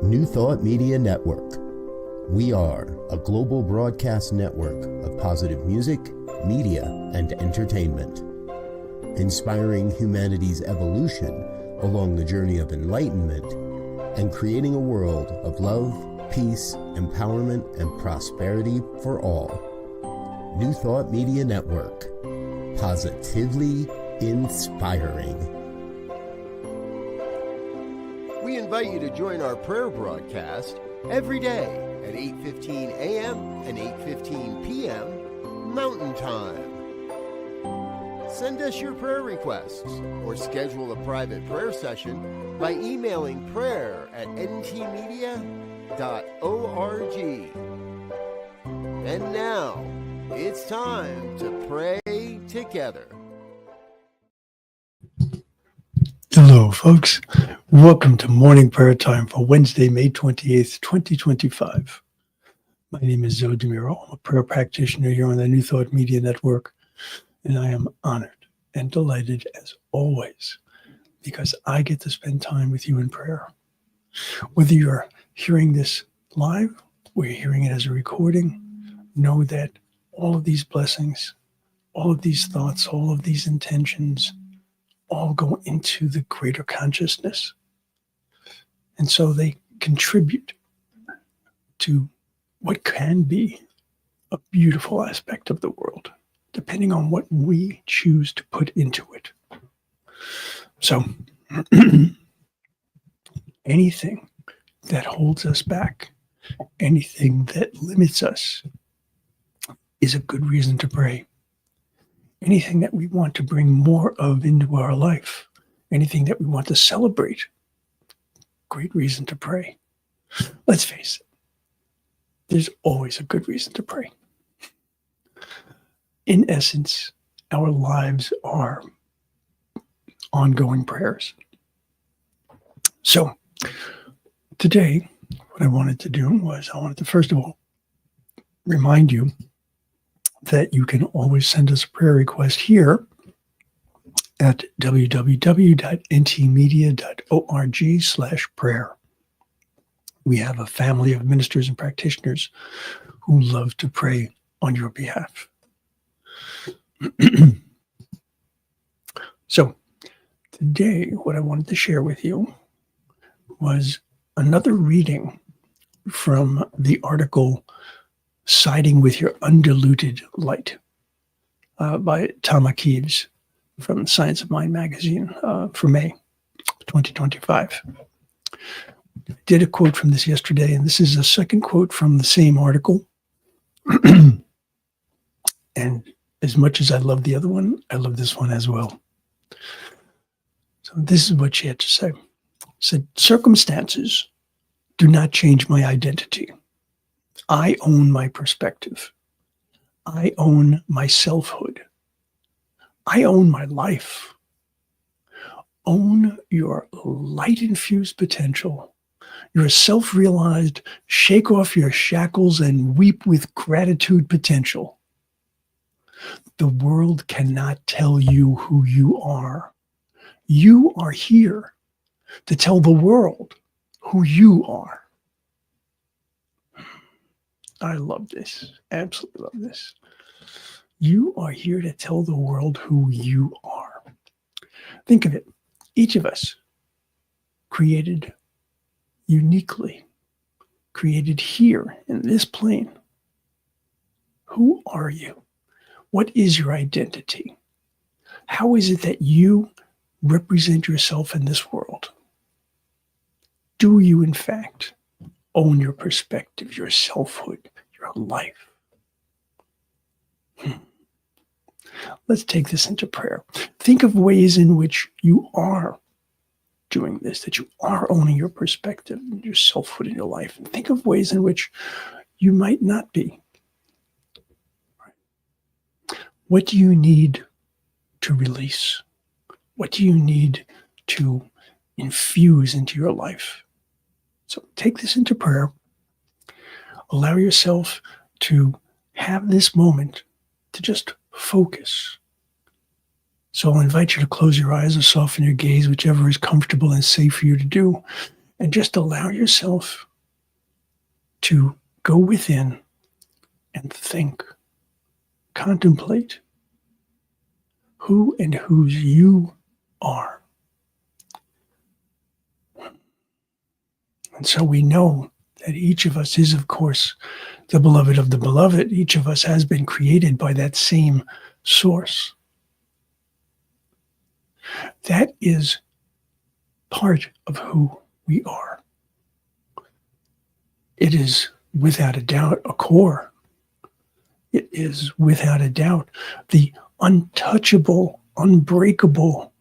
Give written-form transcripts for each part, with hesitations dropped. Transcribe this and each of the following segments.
New Thought Media Network. We are a global broadcast network of positive music, media, and entertainment, inspiring humanity's evolution along the journey of enlightenment and creating a world of love, peace, empowerment, and prosperity for all. New Thought Media Network. Positively inspiring. We invite you to join our prayer broadcast every day at 8:15 a.m. and 8:15 p.m. Mountain Time. Send us your prayer requests or schedule a private prayer session by emailing prayer@ntmedia.org. And now, it's time to pray together. Hello, folks. Welcome to Morning Prayer Time for Wednesday, May 28th, 2025. My name is Muro. I'm a prayer practitioner here on the New Thought Media Network, and I am honored and delighted, as always, because I get to spend time with you in prayer. Whether you're hearing this live or you're hearing it as a recording, know that all of these blessings, all of these thoughts, all of these intentions, all go into the greater consciousness. And so they contribute to what can be a beautiful aspect of the world, depending on what we choose to put into it. So anything that holds us back, anything that limits us, is a good reason to pray. Anything that we want to bring more of into our life, anything that we want to celebrate, great reason to pray. Let's face it, there's always a good reason to pray. In essence, our lives are ongoing prayers. So today, what I wanted to do was I wanted to first of all remind you that you can always send us a prayer request here at www.ntmedia.org/prayer. We have a family of ministers and practitioners who love to pray on your behalf. So today, what I wanted to share with you was another reading from the article Siding with Your Undiluted Light by Tom Keeves from Science of Mind magazine for May 2025. I did a quote from this yesterday, and this is a second quote from the same article. And as much as I love the other one, I love this one as well. So this is what she had to say. She said, "Circumstances do not change my identity. I own my perspective. I own my selfhood. I own my life. Own your light-infused potential, your self-realized, shake off your shackles and weep with gratitude potential. The world cannot tell you who you are. You are here to tell the world who you are." I love this. Absolutely love this. You are here to tell the world who you are. Think of it. Each of us created uniquely, created here in this plane. Who are you? What is your identity? How is it that you represent yourself in this world? Do you, in fact, own your perspective, your selfhood, your life? Let's take this into prayer. Think of ways in which you are doing this, that you are owning your perspective, your selfhood in your life. And think of ways in which you might not be. What do you need to release? What do you need to infuse into your life? So take this into prayer. Allow yourself to have this moment to just focus. So I'll invite you to close your eyes or soften your gaze, whichever is comfortable and safe for you to do. and just allow yourself to go within and think, contemplate who and whose you are. And so we know that each of us is, of course, the beloved of the beloved. Each of us has been created by that same source. That is part of who we are. It is without a doubt a core. It is without a doubt the untouchable, unbreakable,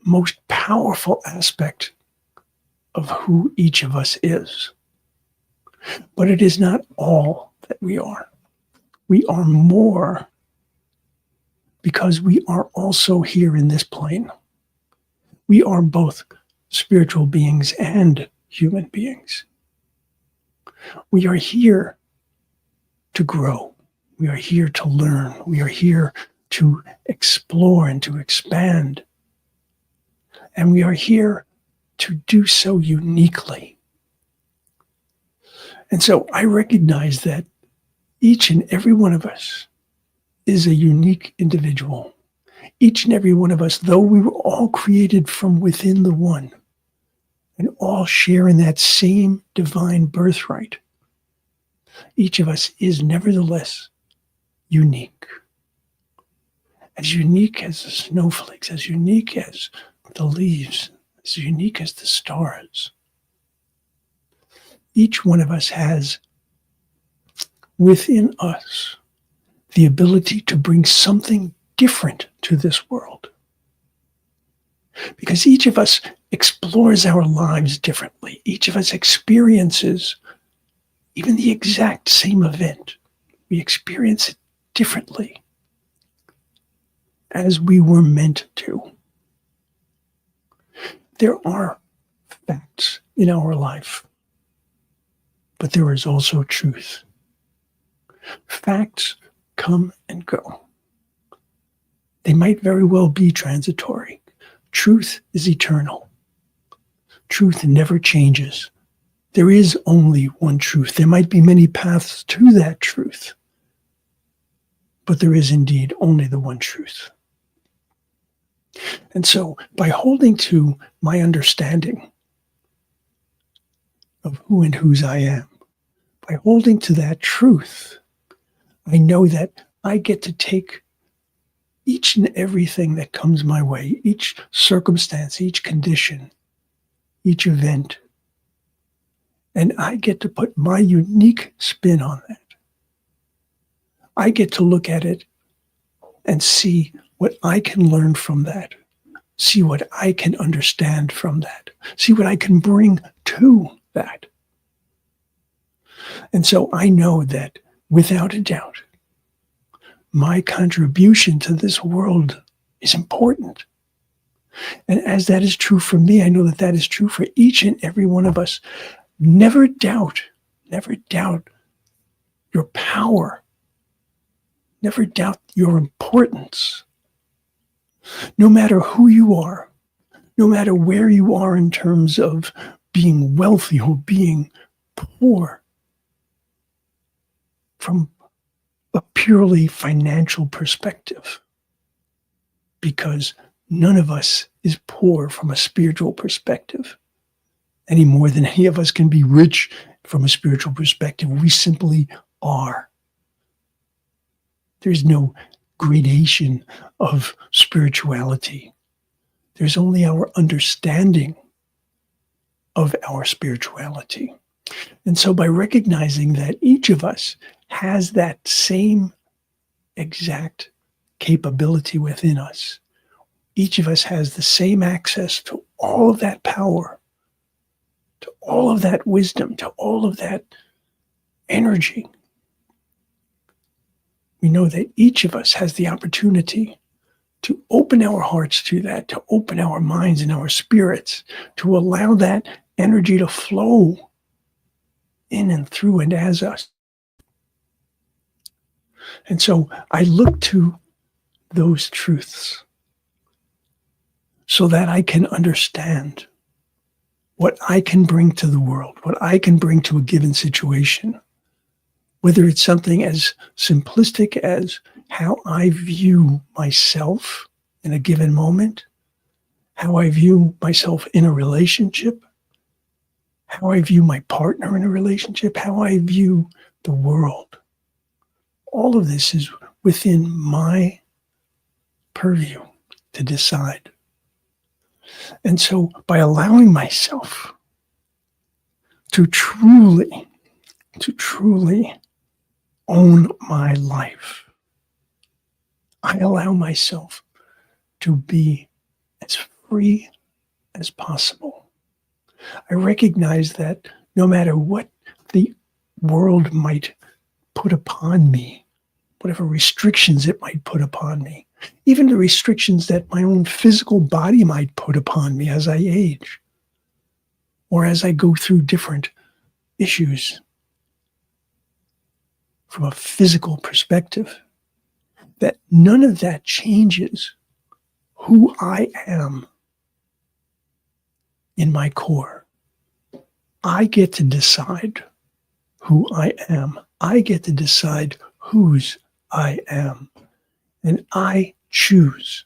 most powerful aspect of who each of us is. But it is not all that we are. We are more because we are also here in this plane. We are both spiritual beings and human beings. We are here to grow. We are here to learn. We are here to explore and to expand. And we are here to do so uniquely. And so I recognize that each and every one of us is a unique individual. Each and every one of us, though we were all created from within the one and all share in that same divine birthright, each of us is nevertheless unique. As unique as the snowflakes, as unique as the leaves, as unique as the stars. Each one of us has within us the ability to bring something different to this world. Because each of us explores our lives differently. Each of us experiences even the exact same event. We experience it differently as we were meant to. There are facts in our life, but there is also truth. Facts come and go. They might very well be transitory. Truth is eternal. Truth never changes. There is only one truth. There might be many paths to that truth, but there is indeed only the one truth. And so, by holding to my understanding of who and whose I am, by holding to that truth, I know that I get to take each and everything that comes my way, each circumstance, each condition, each event, and I get to put my unique spin on that. I get to look at it and see what I can learn from that, see what I can understand from that, see what I can bring to that. And so I know that without a doubt, my contribution to this world is important. And as that is true for me, I know that that is true for each and every one of us. Never doubt your power. Never doubt your importance. No matter who you are, no matter where you are in terms of being wealthy or being poor, from a purely financial perspective, because none of us is poor from a spiritual perspective, any more than any of us can be rich from a spiritual perspective. We simply are. There's no gradation of spirituality. There's only our understanding of our spirituality. And so by recognizing that each of us has that same exact capability within us, each of us has the same access to all of that power, to all of that wisdom, to all of that energy. We know that each of us has the opportunity to open our hearts to that, to open our minds and our spirits, to allow that energy to flow in and through and as us. And so I look to those truths so that I can understand what I can bring to the world, what I can bring to a given situation, whether it's something as simplistic as how I view myself in a given moment, how I view myself in a relationship, how I view my partner in a relationship, how I view the world. All of this is within my purview to decide. And so by allowing myself to truly own my life, I allow myself to be as free as possible. I recognize that no matter what the world might put upon me, whatever restrictions it might put upon me, even the restrictions that my own physical body might put upon me as I age, or as I go through different issues from a physical perspective, that none of that changes who I am in my core. I get to decide who I am. I get to decide whose I am. And I choose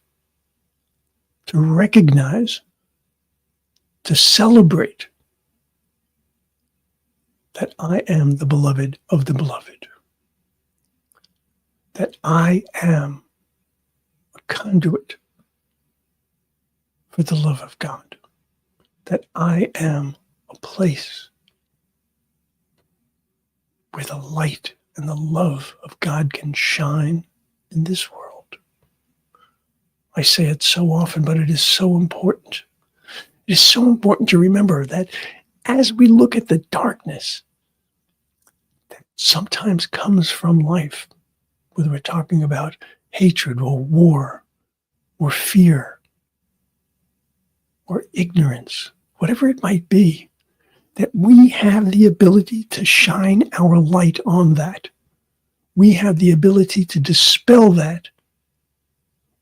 to recognize, to celebrate that I am the beloved of the beloved, that I am a conduit for the love of God, that I am a place where the light and the love of God can shine in this world. I say it so often, but it is so important. It is so important to remember that as we look at the darkness that sometimes comes from life, whether we're talking about hatred or war or fear or ignorance, whatever it might be, that we have the ability to shine our light on that. We have the ability to dispel that.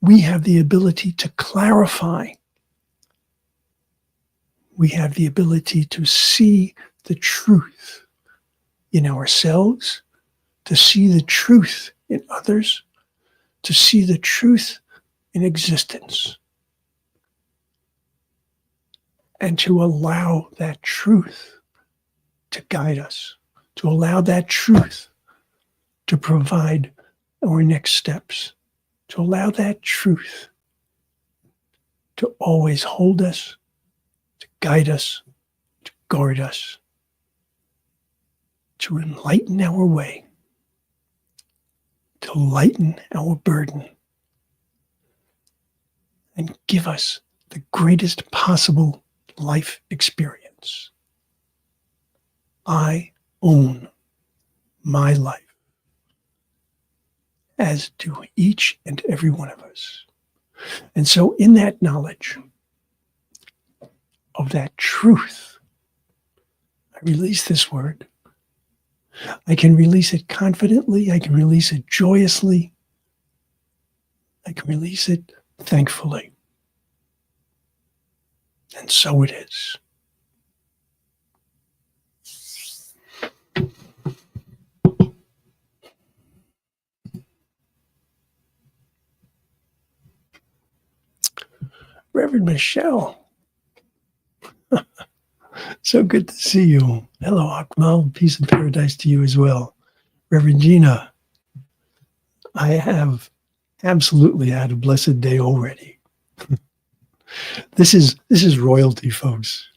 We have the ability to clarify. We have the ability to see the truth in ourselves, to see the truth in others, to see the truth in existence, and to allow that truth to guide us, to allow that truth to provide our next steps, to allow that truth to always hold us, to guide us, to guard us, to enlighten our way, to lighten our burden, and give us the greatest possible life experience. I own my life, as do each and every one of us. And so in that knowledge of that truth, I release this word. I can release it confidently. I can release it joyously. I can release it thankfully. And so it is. Reverend Michelle, so good to see you. Hello, Akmal. Peace and paradise to you as well. Reverend Gina, I have absolutely had a blessed day already. This is royalty, folks.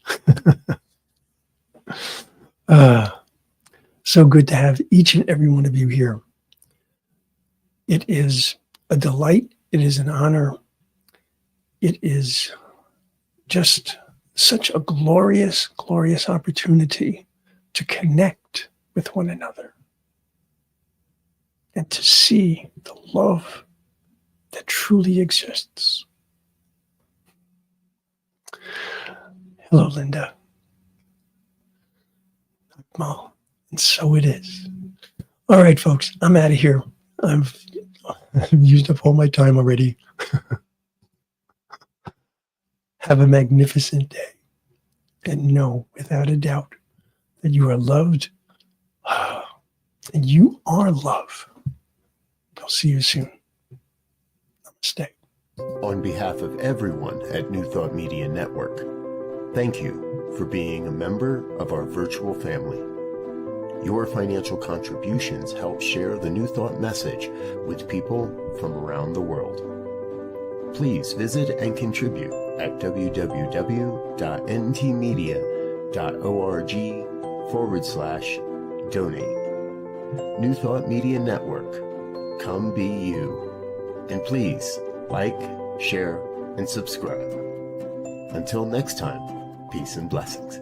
So good to have each and every one of you here. It is a delight. It is an honor. It is just such a glorious, glorious opportunity to connect with one another and to see the love that truly exists. Hello, Linda. Well, and so it is. All right, folks, I'm out of here. I've used up all my time already. Have a magnificent day. and know without a doubt that you are loved and you are love. I'll see you soon. Namaste. On behalf of everyone at New Thought Media Network, thank you for being a member of our virtual family. Your financial contributions help share the New Thought message with people from around the world. Please visit and contribute at www.ntmedia.org/donate. New Thought Media Network, come be you. And please like, share, and subscribe. Until next time, peace and blessings.